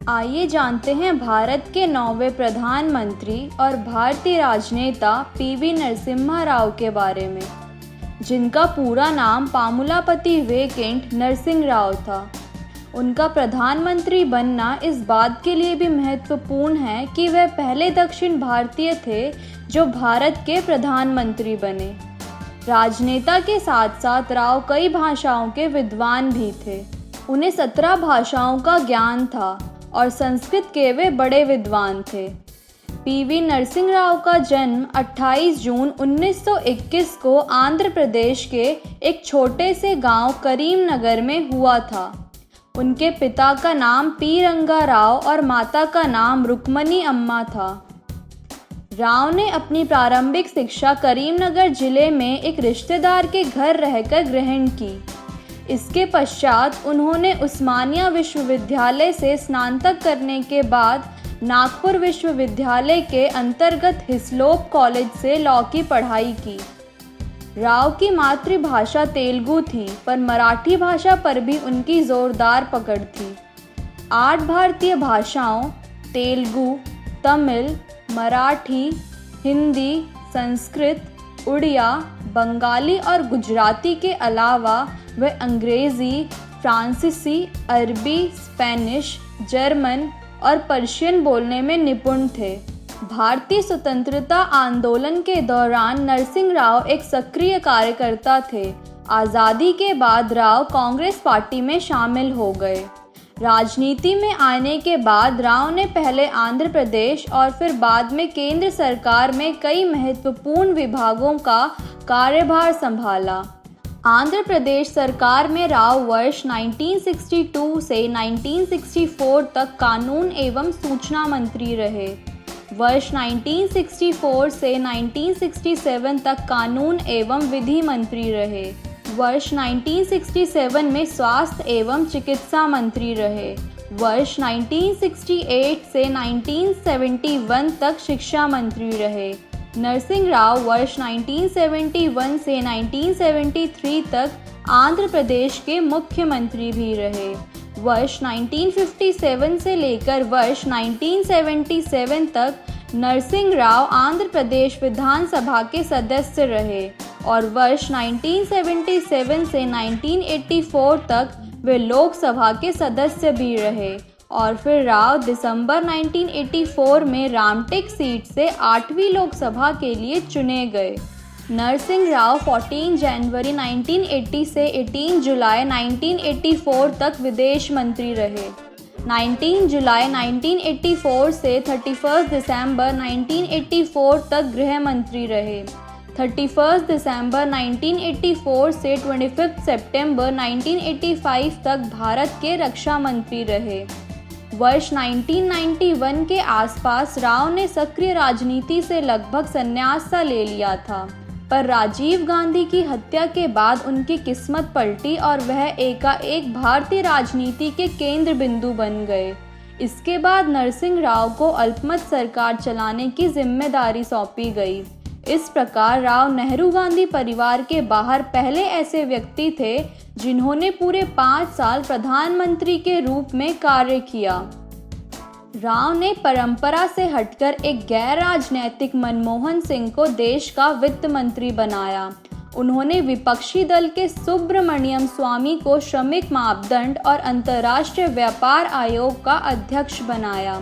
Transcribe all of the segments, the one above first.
आइए जानते हैं भारत के 9वें प्रधानमंत्री और भारतीय राजनेता पीवी नरसिम्हा राव के बारे में, जिनका पूरा नाम पामुलापति वेंकट नरसिंह राव था। उनका प्रधानमंत्री बनना इस बात के लिए भी महत्वपूर्ण है कि वह पहले दक्षिण भारतीय थे जो भारत के प्रधानमंत्री बने। राजनेता के साथ साथ राव कई भाषाओं के विद्वान भी थे। उन्हें 17 भाषाओं का ज्ञान था और संस्कृत के वे बड़े विद्वान थे। पीवी नरसिंह राव का जन्म 28 जून 1921 को आंध्र प्रदेश के एक छोटे से गांव करीमनगर में हुआ था। उनके पिता का नाम पी रंगा राव और माता का नाम रुक्मणी अम्मा था। राव ने अपनी प्रारंभिक शिक्षा करीमनगर जिले में एक रिश्तेदार के घर रहकर ग्रहण की। इसके पश्चात उन्होंने उस्मानिया विश्वविद्यालय से स्नातक करने के बाद नागपुर विश्वविद्यालय के अंतर्गत हिस्लोप कॉलेज से लॉ की पढ़ाई की। राव की मातृभाषा तेलुगु थी, पर मराठी भाषा पर भी उनकी जोरदार पकड़ थी। 8 भारतीय भाषाओं तेलुगु, तमिल, मराठी, हिंदी, संस्कृत, उड़िया, बंगाली और गुजराती के अलावा वह अंग्रेज़ी, फ्रांसीसी, अरबी, स्पेनिश, जर्मन और पर्शियन बोलने में निपुण थे। भारतीय स्वतंत्रता आंदोलन के दौरान नरसिंह राव एक सक्रिय कार्यकर्ता थे। आज़ादी के बाद राव कांग्रेस पार्टी में शामिल हो गए। राजनीति में आने के बाद राव ने पहले आंध्र प्रदेश और फिर बाद में केंद्र सरकार में कई महत्वपूर्ण विभागों का कार्यभार संभाला। आंध्र प्रदेश सरकार में राव वर्ष 1962 से 1964 तक कानून एवं सूचना मंत्री रहे। वर्ष 1964 से 1967 तक कानून एवं विधि मंत्री रहे। वर्ष 1967 में स्वास्थ्य एवं चिकित्सा मंत्री रहे। वर्ष 1968 से 1971 तक शिक्षा मंत्री रहे। नरसिंह राव वर्ष 1971 से 1973 तक आंध्र प्रदेश के मुख्यमंत्री भी रहे। वर्ष 1957 से लेकर वर्ष 1977 तक नरसिंह राव आंध्र प्रदेश विधानसभा के सदस्य रहे और वर्ष 1977 से 1984 तक वे लोकसभा के सदस्य भी रहे और फिर राव दिसंबर 1984 में रामटेक सीट से 8वीं लोकसभा के लिए चुने गए। नरसिंह राव 14 जनवरी 1980 से 18 जुलाई 1984 तक विदेश मंत्री रहे। 19 जुलाई 1984 से 31 दिसंबर 1984 तक गृह मंत्री रहे। 31 दिसंबर 1984 से 25 सितंबर 1985 तक भारत के रक्षा मंत्री रहे। वर्ष 1991 के आसपास राव ने सक्रिय राजनीति से लगभग संन्यास सा ले लिया था, पर राजीव गांधी की हत्या के बाद उनकी किस्मत पलटी और वह एकाएक भारतीय राजनीति के केंद्र बिंदु बन गए। इसके बाद नरसिंह राव को अल्पमत सरकार चलाने की जिम्मेदारी सौंपी गई। इस प्रकार राव नेहरू गांधी परिवार के बाहर पहले ऐसे व्यक्ति थे जिन्होंने पूरे 5 साल प्रधानमंत्री के रूप में कार्य किया। राव ने परंपरा से हटकर एक गैर राजनैतिक मनमोहन सिंह को देश का वित्त मंत्री बनाया। उन्होंने विपक्षी दल के सुब्रमण्यम स्वामी को श्रमिक मापदंड और अंतर्राष्ट्रीय व्यापार आयोग का अध्यक्ष बनाया।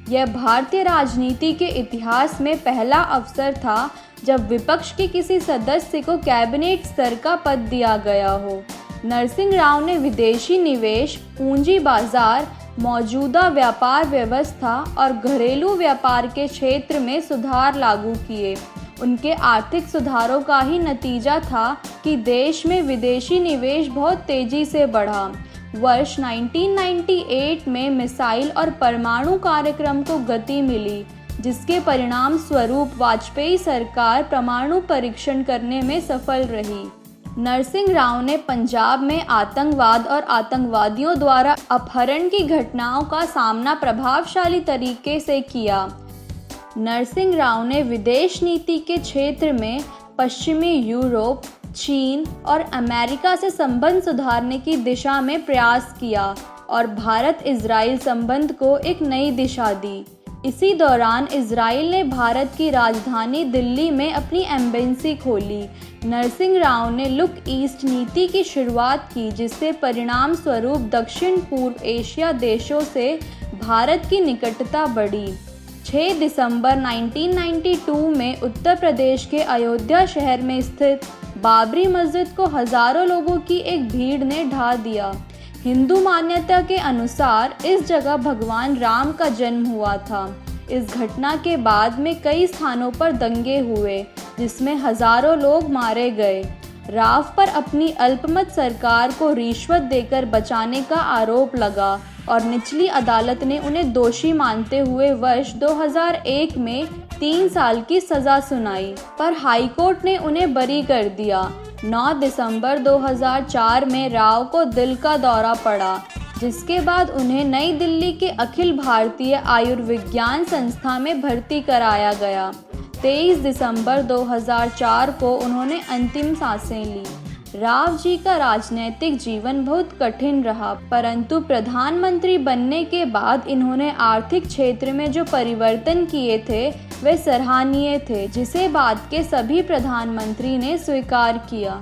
यह भारतीय राजनीति के इतिहास में पहला अवसर था जब विपक्ष के किसी सदस्य को कैबिनेट स्तर का पद दिया गया हो। नरसिंह राव ने विदेशी निवेश, पूंजी बाजार, मौजूदा व्यापार व्यवस्था और घरेलू व्यापार के क्षेत्र में सुधार लागू किए। उनके आर्थिक सुधारों का ही नतीजा था कि देश में विदेशी निवेश बहुत तेजी से बढ़ा। वर्ष 1998 में मिसाइल और परमाणु कार्यक्रम को गति मिली, जिसके परिणाम स्वरूप वाजपेयी सरकार परमाणु परीक्षण करने में सफल रही। नरसिंह राव ने पंजाब में आतंकवाद और आतंकवादियों द्वारा अपहरण की घटनाओं का सामना प्रभावशाली तरीके से किया। नरसिंह राव ने विदेश नीति के क्षेत्र में पश्चिमी यूरोप, चीन और अमेरिका से संबंध सुधारने की दिशा में प्रयास किया। और भारत इजराइल संबंध को एक नई दिशा दी। इसी दौरान इजराइल ने भारत की राजधानी दिल्ली में अपनी एम्बेसी खोली। नरसिंह राव ने लुक ईस्ट नीति की शुरुआत की, जिससे परिणाम स्वरूप दक्षिण पूर्व एशिया देशों से भारत की निकटता बढ़ी। 6 दिसंबर 1992 में उत्तर प्रदेश के अयोध्या शहर में स्थित बाबरी मस्जिद को हजारों लोगों की एक भीड़ ने ढा दिया। हिंदू मान्यता के अनुसार इस जगह भगवान राम का जन्म हुआ था। इस घटना के बाद में कई स्थानों पर दंगे हुए, जिसमें हजारों लोग मारे गए। राव पर अपनी अल्पमत सरकार को रिश्वत देकर बचाने का आरोप लगा और निचली अदालत ने उन्हें दोषी मानते हुए वर्ष 2001 में 3 साल की सजा सुनाई, पर हाईकोर्ट ने उन्हें बरी कर दिया। 9 दिसंबर 2004 में राव को दिल का दौरा पड़ा, जिसके बाद उन्हें नई दिल्ली के अखिल भारतीय आयुर्विज्ञान संस्था में भर्ती कराया गया। 23 दिसंबर 2004 को उन्होंने अंतिम सांसें ली। राव जी का राजनैतिक जीवन बहुत कठिन रहा, परंतु प्रधानमंत्री बनने के बाद इन्होंने आर्थिक क्षेत्र में जो परिवर्तन किए थे वे सराहनीय थे, जिसे बाद के सभी प्रधानमंत्री ने स्वीकार किया।